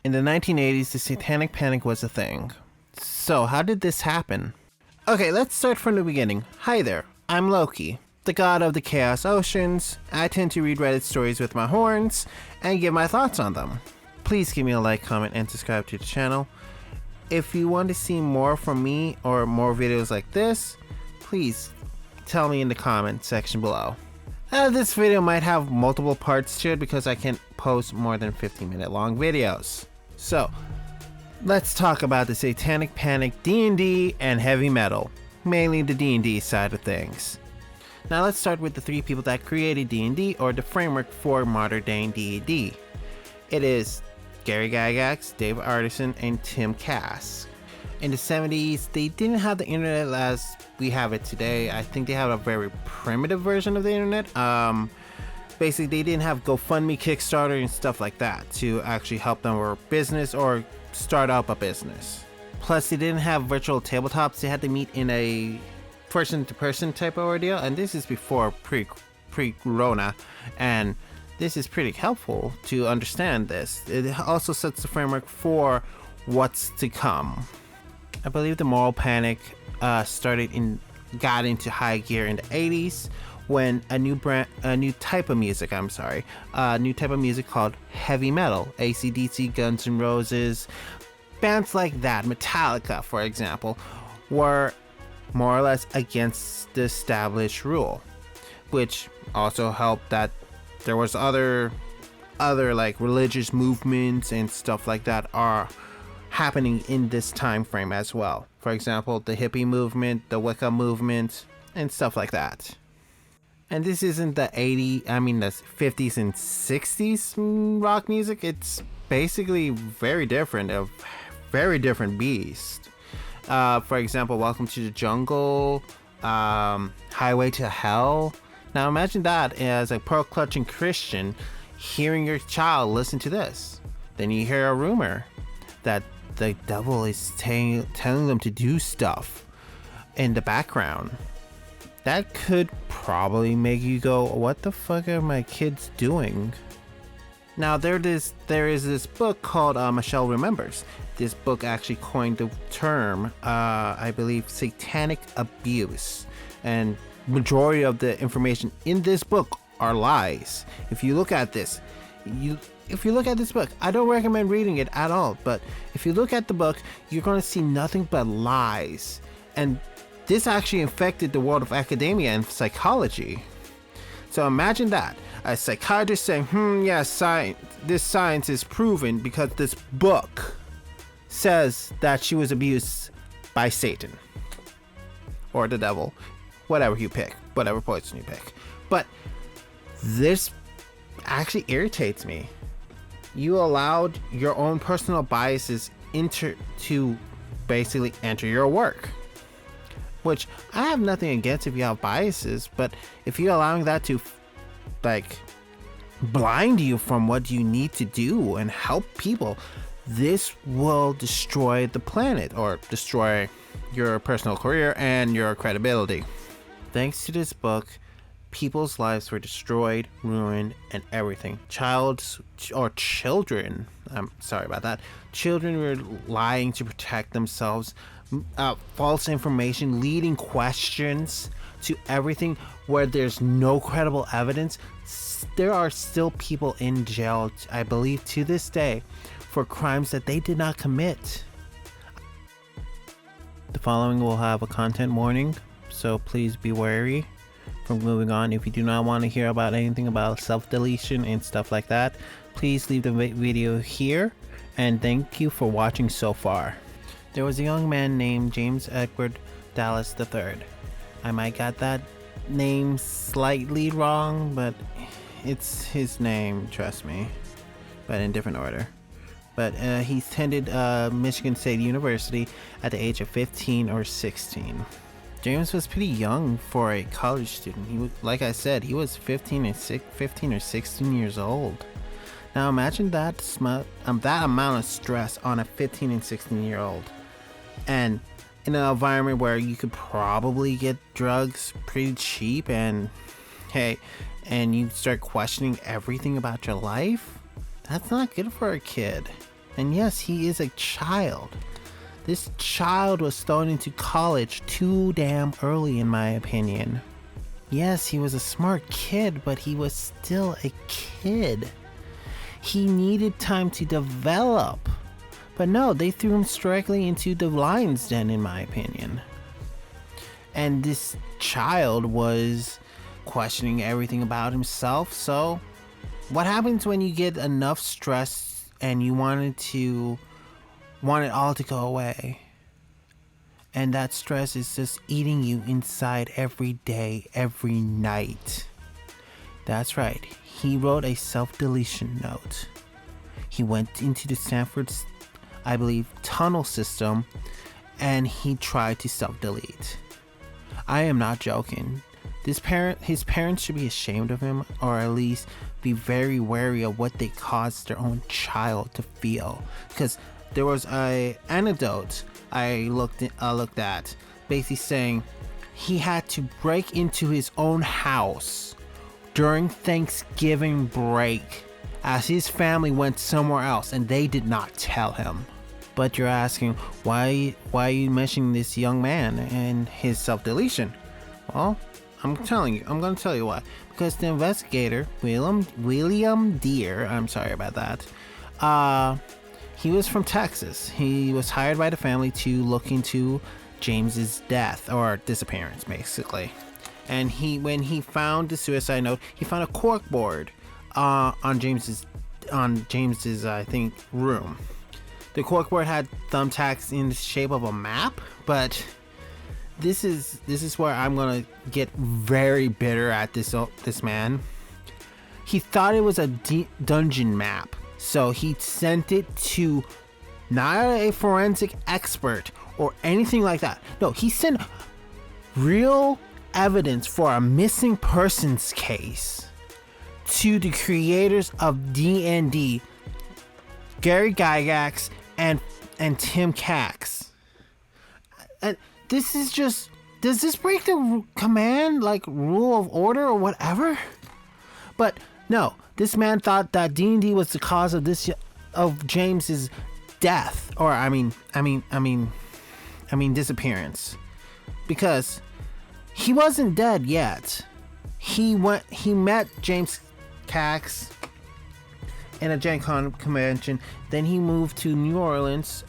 In the 1980s, the Satanic Panic was a thing. So, how did this happen? Okay, let's start from the beginning. Hi there, I'm Loki, the god of the Chaos Oceans. I tend to read Reddit stories with my horns and give my thoughts on them. Please give me a like, comment, and subscribe to the channel. If you want to see more from me or more videos like this, please tell me in the comment section below. This video might have multiple parts to it because I can't post more than 15-minute long videos. So, let's talk about the Satanic Panic, D&D, and heavy metal. Mainly the D&D side of things. Now let's start with the three people that created D&D, or the framework for modern day D&D. It is Gary Gygax, Dave Arneson, and Tim Kask. In the 70s, they didn't have the internet as we have it today. I think they have a very primitive version of the internet. Basically, they didn't have GoFundMe, Kickstarter, and stuff like that to actually help them with business or start up a business. Plus, they didn't have virtual tabletops. They had to meet in a person-to-person type of ordeal, and this is before pre-Corona, and this is pretty helpful to understand this. It also sets the framework for what's to come. I believe the moral panic got into high gear in the 80s when a new type of music called heavy metal, AC/DC, Guns N' Roses, bands like that, Metallica, for example, were more or less against the established rule, which also helped that there was other like religious movements and stuff like that are happening in this time frame as well. For example, the hippie movement, the Wicca movement, and stuff like that. And this isn't the the 50s and 60s rock music. It's basically very different, a very different beast. For example, Welcome to the Jungle, Highway to Hell. Now imagine that as a pearl-clutching Christian hearing your child listen to this. Then you hear a rumor that the devil is telling them to do stuff in the background. That could probably make you go, what the fuck are my kids doing? Now there is this book called Michelle Remembers. This book actually coined the term, I believe, satanic abuse. And majority of the information in this book are lies. If you look at this book, I don't recommend reading it at all, but if you look at the book, you're going to see nothing but lies. And this actually infected the world of academia and psychology. So imagine that. A psychiatrist saying, this science is proven because this book says that she was abused by Satan. Or the devil. Whatever you pick. Whatever poison you pick. But this actually irritates me. You allowed your own personal biases to basically enter your work. Which I have nothing against if you have biases, but if you're allowing that to blind you from what you need to do and help people, this will destroy the planet or destroy your personal career and your credibility. Thanks to this book, people's lives were destroyed, ruined, and everything. Children were lying to protect themselves, false information, leading questions to everything where there's no credible evidence. There are still people in jail, I believe to this day, for crimes that they did not commit. The following will have a content warning, so please be wary from moving on. If you do not want to hear about anything about self-deletion and stuff like that, please leave the video here, and thank you for watching so far. There was a young man named James Edward Dallas III. I might got that name slightly wrong, but it's his name, trust me, but in different order. But he attended Michigan State University at the age of 15 or 16. James was pretty young for a college student. He was, like I said, he was 15 or 16 years old. Now imagine that amount of stress on a 15 and 16-year-old, and in an environment where you could probably get drugs pretty cheap, and you start questioning everything about your life. That's not good for a kid. And yes, he is a child. This child was thrown into college too damn early, in my opinion. Yes, he was a smart kid, but he was still a kid. He needed time to develop. But no, they threw him directly into the lion's den, in my opinion. And this child was questioning everything about himself. So what happens when you get enough stress and you want it all to go away? And that stress is just eating you inside every day, every night. That's right. He wrote a self-deletion note. He went into the Stanford's, I believe, tunnel system, and he tried to self-delete. I am not joking. His parents should be ashamed of him, or at least be very wary of what they caused their own child to feel. Because there was a anecdote I looked at, basically saying he had to break into his own house during Thanksgiving break as his family went somewhere else, and they did not tell him. But you're asking, why are you mentioning this young man and his self-deletion? Well, I'm going to tell you why. Because the investigator, William Deere, I'm sorry about that, he was from Texas. He was hired by the family to look into James's death, or disappearance, basically. And when he found the suicide note, he found a corkboard on James's I think, room. The corkboard had thumbtacks in the shape of a map, but this is where I'm gonna get very bitter at this man. He thought it was a dungeon map, so he sent it to not a forensic expert or anything like that. No, he sent real evidence for a missing persons case to the creators of D&D, Gary Gygax and Tim Cax. And this is just, does this break the command, like, rule of order or whatever? But no, this man thought that D&D was the cause of James's death, or I mean disappearance, because he wasn't dead yet. He met James Cax in a Gen Con convention. Then he moved to New Orleans.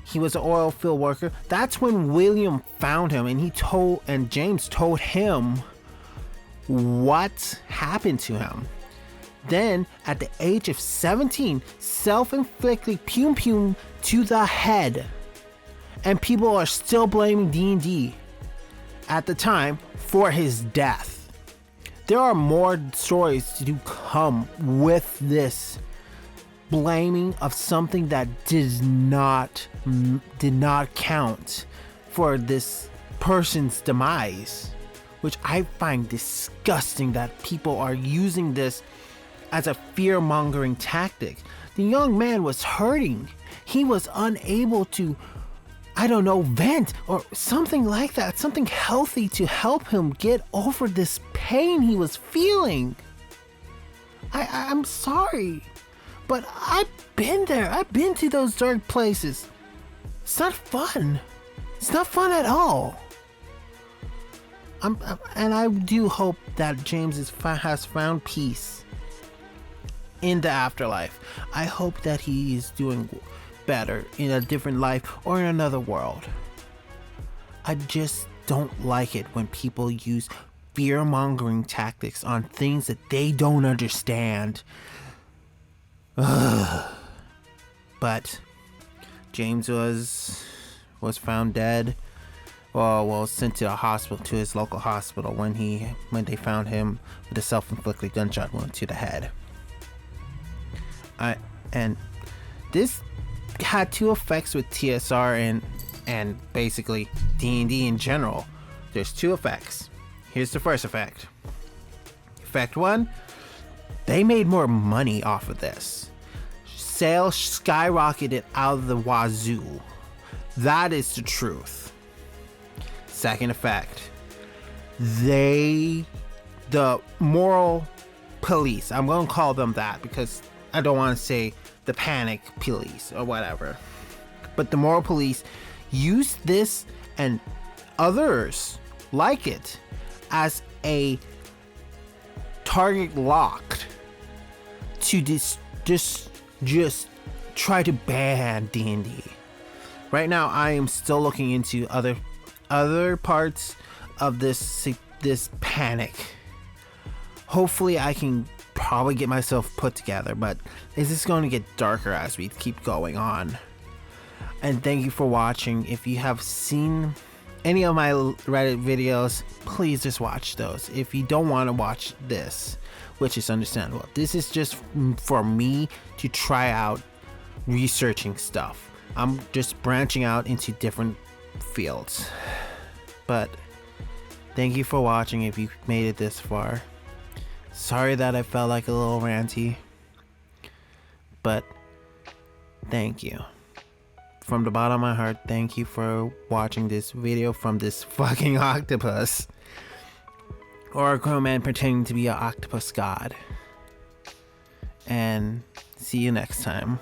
He was an oil field worker. That's when William found him, and James told him what happened to him. Then, at the age of 17, self-inflicted pum to the head. And people are still blaming D&D at the time for his death. There are more stories to come with this blaming of something that did not count for this person's demise, which I find disgusting that people are using this as a fear-mongering tactic. The young man was hurting. He was unable to, vent or something like that, something healthy to help him get over this pain he was feeling. I'm sorry, but I've been there. I've been to those dark places. It's not fun. It's not fun at all. And I do hope that James has found peace in the afterlife. I hope that he is doing better in a different life or in another world. I just don't like it when people use fear-mongering tactics on things that they don't understand. But James was found dead. Well, sent to a hospital, to his local hospital, when they found him with a self-inflicted gunshot wound to the head. And this had two effects with TSR and basically D&D in general. There's two effects. Here's the first effect. Effect one, they made more money off of this. Sales skyrocketed out of the wazoo. That is the truth. Second effect, the moral police, I'm going to call them that because I don't want to say the panic police or whatever. But the moral police use this and others like it as a target locked to just try to ban D&D. Right now, I am still looking into other parts of this panic. Hopefully, I can probably get myself put together, but it's just going to get darker as we keep going on. And thank you for watching. If you have seen any of my Reddit videos, please just watch those. If you don't want to watch this, which is understandable, this is just for me to try out researching stuff. I'm just branching out into different fields. But thank you for watching if you made it this far. Sorry that I felt like a little ranty, but thank you. From the bottom of my heart, thank you for watching this video from this fucking octopus. Or a grown man pretending to be an octopus god. And see you next time.